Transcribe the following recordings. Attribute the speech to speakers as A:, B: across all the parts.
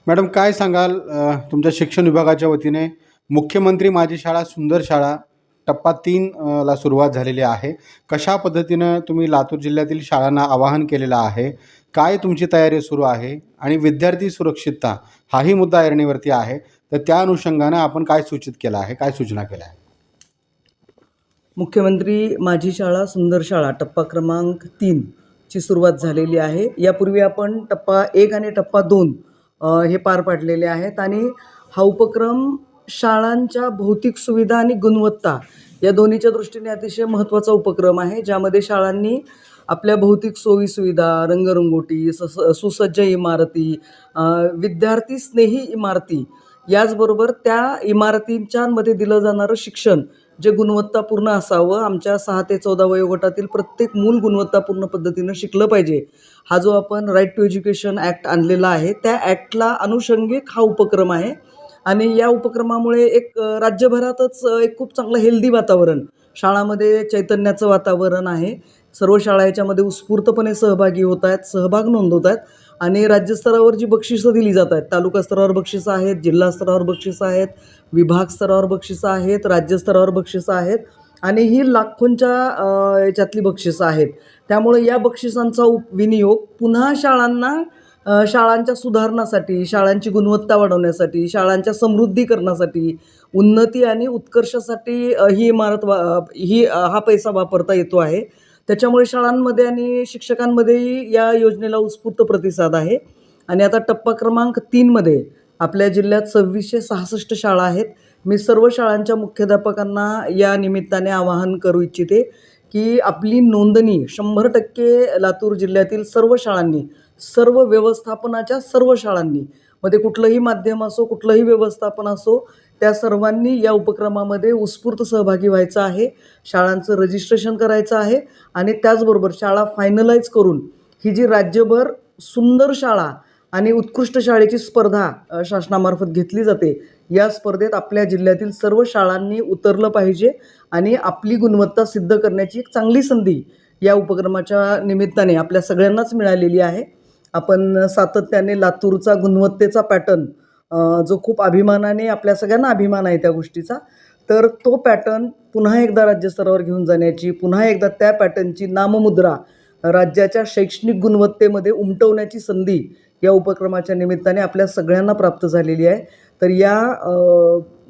A: Madam काय सांगाल तुमच्या शिक्षण विभागाच्या वतीने मुख्यमंत्री माझी शाळा सुंदर शाळा टप्पा 3 ला सुरुवात झालेली आहे. कशा पद्धतीनं तुम्ही लातूर जिल्ह्यातील शाळांना आवाहन केलेलं आहे? काय तुमची तयारी सुरू आहे? आणि विद्यार्थी सुरक्षितता हाही मुद्दा ऐरणीवरती आहे. तर त्या अनुषंगानं आपण काय सूचित केलं आहे? काय सूचना केल्या आहे?
B: मुख्यमंत्री माझी शाळा सुंदर शाळा टप्पा क्रमांक 3 ची सुरुवात झालेली आहे. यापूर्वी आपण टप्पा 1 आणि टप्पा 2 हे पार पाडलेले आहेत आणि हा उपक्रम शाळांच्या भौतिक सुविधा आणि गुणवत्ता या दोन्हीच्या दृष्टीने अतिशय महत्त्वाचा उपक्रम आहे, ज्यामध्ये शाळांनी आपल्या भौतिक सोयीसुविधा, रंगरंगोटी, सुसज्ज इमारती, विद्यार्थी स्नेही इमारती, याचबरोबर त्या इमारतींच्यामध्ये दिलं जाणारं शिक्षण जे गुणवत्तापूर्ण असावं. आमच्या 6 ते 14 वयोगटातील प्रत्येक मूल गुणवत्तापूर्ण पद्धतीनं शिकलं पाहिजे. हा जो आपण राईट टू एज्युकेशन ॲक्ट आणलेला आहे, त्या ॲक्टला अनुषंगिक हा उपक्रम आहे. आणि या उपक्रमामुळे एक राज्यभरातच एक खूप चांगलं हेल्दी वातावरण, शाळामध्ये चैतन्याचं वातावरण आहे. सर्व शाळा याच्यामध्ये उत्स्फूर्तपणे सहभागी होत आहेत, सहभाग नोंदवत आहेत. आणि राज्यस्तरावर जी बक्षिसं दिली जात आहेत, तालुका स्तरावर बक्षिसं आहेत, जिल्हा स्तरावर बक्षिसं आहेत, विभाग स्तरावर बक्षिसं आहेत, राज्यस्तरावर बक्षिसं आहेत आणि ही लाखोंच्या याच्यातली बक्षिसं आहेत. त्यामुळे या बक्षिसांचा विनियोग पुन्हा शाळांच्या सुधारणासाठी, शाळांची गुणवत्ता वाढवण्यासाठी, शाळांच्या समृद्धीकरणासाठी, उन्नती आणि उत्कर्षासाठी हा पैसा वापरता येतो आहे. त्याच्यामुळे शाळांमध्ये आणि शिक्षकांमध्येही या योजनेला उत्स्फूर्त प्रतिसाद आहे. आणि आता टप्पा क्रमांक 3मध्ये आपल्या जिल्ह्यात 2666 शाळा आहेत. मी सर्व शाळांच्या मुख्याध्यापकांना या निमित्ताने आवाहन करू इच्छिते की आपली नोंदणी 100% लातूर जिल्ह्यातील सर्व शाळांनी, सर्व व्यवस्थापनाच्या सर्व शाळांनी, मध्ये कुठलंही माध्यम असो, कुठलंही व्यवस्थापन असो, त्या सर्वांनी या उपक्रमामध्ये उत्स्फूर्त सहभागी व्हायचं आहे. शाळांचं रजिस्ट्रेशन करायचं आहे आणि त्याचबरोबर शाळा फायनलाईज करून ही जी राज्यभर सुंदर शाळा आणि उत्कृष्ट शाळेची स्पर्धा शासनामार्फत घेतली जाते, या स्पर्धेत आपल्या जिल्ह्यातील सर्व शाळांनी उतरलं पाहिजे आणि आपली गुणवत्ता सिद्ध करण्याची एक चांगली संधी या उपक्रमाच्या निमित्ताने आपल्या सगळ्यांनाच मिळालेली आहे. आपण सातत्याने लातूरचा गुणवत्तेचा पॅटर्न, जो खूप अभिमानाने, आपल्या सगळ्यांना अभिमान आहे त्या गोष्टीचा, तर तो पॅटर्न पुन्हा एकदा राज्यस्तरावर घेऊन जाण्याची, पुन्हा एकदा त्या पॅटर्नची नाममुद्रा राज्याच्या शैक्षणिक गुणवत्तेमध्ये उमटवण्याची संधी या उपक्रमाच्या निमित्ताने आपल्या सगळ्यांना प्राप्त झालेली आहे. तर या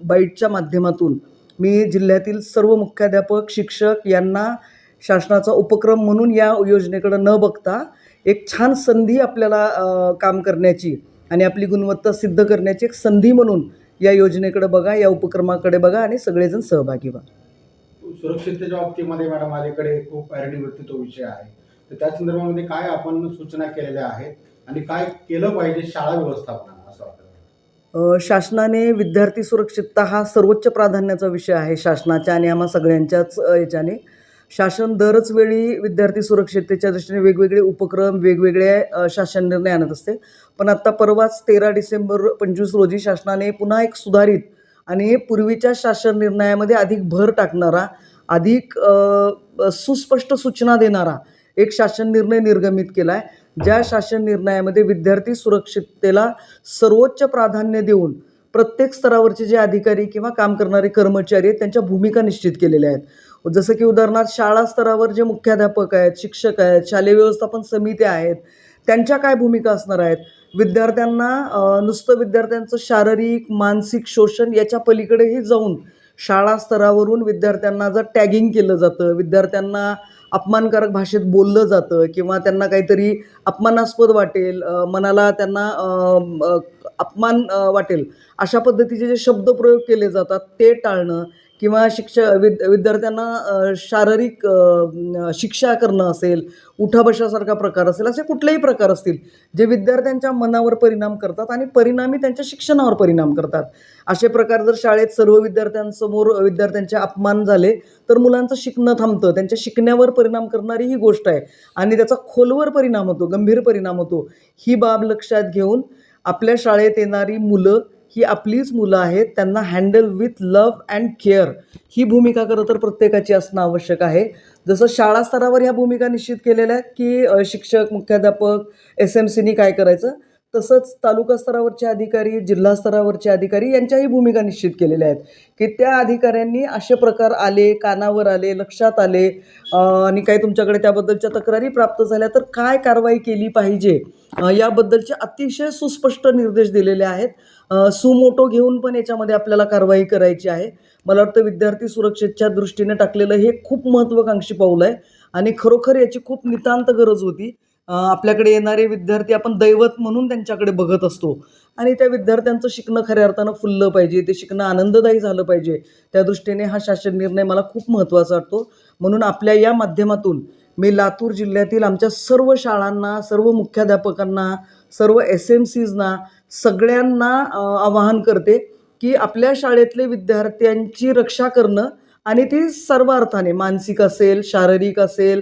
B: बाईटच्या माध्यमातून मी जिल्ह्यातील सर्व मुख्याध्यापक, शिक्षक यांना शासनाचा उपक्रम म्हणून या योजनेकडे न बघता एक छान संधी आपल्याला काम करण्याची आणि आपली गुणवत्ता सिद्ध करण्याची एक संधी म्हणून या योजनेकडे बघा, या उपक्रमाकडे बघा आणि सगळेजण सहभागी व्हा.
A: सुरक्षिततेच्या बाबतीमध्ये मॅडम माझ्याकडे खूप ऐरणीवरती तो विषय आहे. तर त्या संदर्भामध्ये काय आपण सूचना केलेल्या आहेत आणि काय केलं पाहिजे शाळा व्यवस्थापनानं असं वाटतं?
B: शासनाने विद्यार्थी सुरक्षितता हा सर्वोच्च प्राधान्याचा विषय आहे शासनाच्या आणि आम्हा सगळ्यांच्याच याच्याने. शासन दरच वेळी विद्यार्थी सुरक्षिततेच्या दृष्टीने वेगवेगळे उपक्रम, वेगवेगळे शासन निर्णय आणत असते. पण आत्ता परवाच 13 डिसेंबर 25 रोजी शासनाने पुन्हा एक सुधारित आणि पूर्वीच्या शासन निर्णयामध्ये अधिक भर टाकणारा, अधिक सुस्पष्ट सूचना देणारा एक शासन निर्णय निर्गमित केला आहे. ज्या शासन निर्णयामध्ये विद्यार्थी सुरक्षिततेला सर्वोच्च प्राधान्य देऊन प्रत्येक स्तरावरचे जे अधिकारी किंवा काम करणारे कर्मचारी आहेत त्यांच्या भूमिका निश्चित केलेल्या आहेत. जसं की उदाहरणार्थ शाळा स्तरावर जे मुख्याध्यापक आहेत, शिक्षक आहेत, शालेय व्यवस्थापन समित्या आहेत, त्यांच्या काय भूमिका असणार आहेत. विद्यार्थ्यांना नुसतं विद्यार्थ्यांचं शारीरिक, मानसिक शोषण याच्या पलीकडेही जाऊन शाळा स्तरावरून विद्यार्थ्यांना जर टॅगिंग केलं जातं, विद्यार्थ्यांना अपमानकारक भाषेत बोललं जातं किंवा त्यांना काहीतरी अपमानास्पद वाटेल, मनाला त्यांना अपमान वाटेल, अशा पद्धतीचे जे शब्दप्रयोग केले जातात ते टाळणं किंवा विद्यार्थ्यांना शारीरिक शिक्षा करणं असेल, उठाबशासारखा प्रकार असेल, असे कुठलेही प्रकार असतील जे विद्यार्थ्यांच्या मनावर परिणाम करतात आणि परिणामी त्यांच्या शिक्षणावर परिणाम करतात, असे प्रकार जर शाळेत सर्व विद्यार्थ्यांसमोर विद्यार्थ्यांचे अपमान झाले तर मुलांचं शिकणं थांबतं. त्यांच्या शिकण्यावर परिणाम करणारी ही गोष्ट आहे आणि त्याचा खोलवर परिणाम होतो, गंभीर परिणाम होतो. ही बाब लक्षात घेऊन आपल्या शाळेत येणारी मुलं ही आपलीच मुलं आहेत, त्यांना handle with love and care ही भूमिका खरं तर प्रत्येकाची असणं आवश्यक आहे. जसं शाळा स्तरावर ह्या भूमिका निश्चित केलेल्या आहेत की शिक्षक, मुख्याध्यापक, SMCनी काय करायचं, तसंच तालुका स्तरावरचे अधिकारी, जिल्हा स्तरावरचे अधिकारी यांच्याही भूमिका निश्चित केलेल्या आहेत, की त्या अधिकाऱ्यांनी असे प्रकार आले, कानावर आले, लक्षात आले आणि काही तुमच्याकडे त्याबद्दलच्या तक्रारी प्राप्त झाल्या तर काय कारवाई केली पाहिजे याबद्दलचे अतिशय सुस्पष्ट निर्देश दिलेले आहेत. सुमोटो घेऊन पण याच्यामध्ये आपल्याला कारवाई करायची आहे. मला वाटतं विद्यार्थी सुरक्षेच्या दृष्टीने टाकलेलं हे खूप महत्त्वाकांक्षी पाऊल आहे आणि खरोखर याची खूप नितांत गरज होती. आपल्याकडे येणारे विद्यार्थी आपण दैवत म्हणून त्यांच्याकडे बघत असतो आणि त्या विद्यार्थ्यांचं शिकणं खऱ्या अर्थानं फुललं पाहिजे, ते शिकणं आनंददायी झालं पाहिजे. त्या दृष्टीने हा शासन निर्णय मला खूप महत्त्वाचा वाटतो. म्हणून आपल्या या माध्यमातून मी लातूर जिल्ह्यातील आमच्या सर्व शाळांना, सर्व मुख्याध्यापकांना, सर्व SMCजना सगळ्यांना आवाहन करते की आपल्या शाळेतले विद्यार्थ्यांची रक्षा करणं आणि ती सर्व अर्थाने मानसिक असेल, शारीरिक असेल,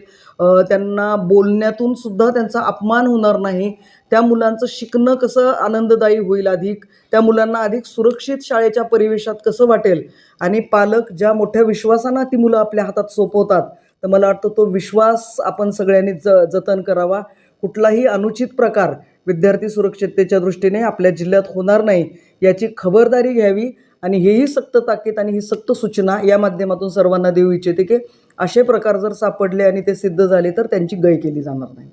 B: त्यांना बोलण्यातून सुद्धा त्यांचा अपमान होणार नाही, त्या मुलांचं शिकणं कसं आनंददायी होईल, अधिक त्या मुलांना अधिक सुरक्षित शाळेच्या परिवेशात कसं वाटेल आणि पालक ज्या मोठ्या विश्वासानं ती मुलं आपल्या हातात सोपवतात, तर मला वाटतं तो विश्वास आपण सगळ्यांनी जतन करावा. कुठलाही अनुचित प्रकार विद्यार्थी सुरक्षिततेच्या दृष्टीने आपल्या जिल्ह्यात होणार नाही याची खबरदारी घ्यावी आणि हेही सक्त ताकीद आणि ही सक्त सूचना या माध्यमातून सर्वांना देऊ इच्छिते की असे प्रकार जर सापडले आणि ते सिद्ध झाले तर त्यांची गय केली जाणार नाही.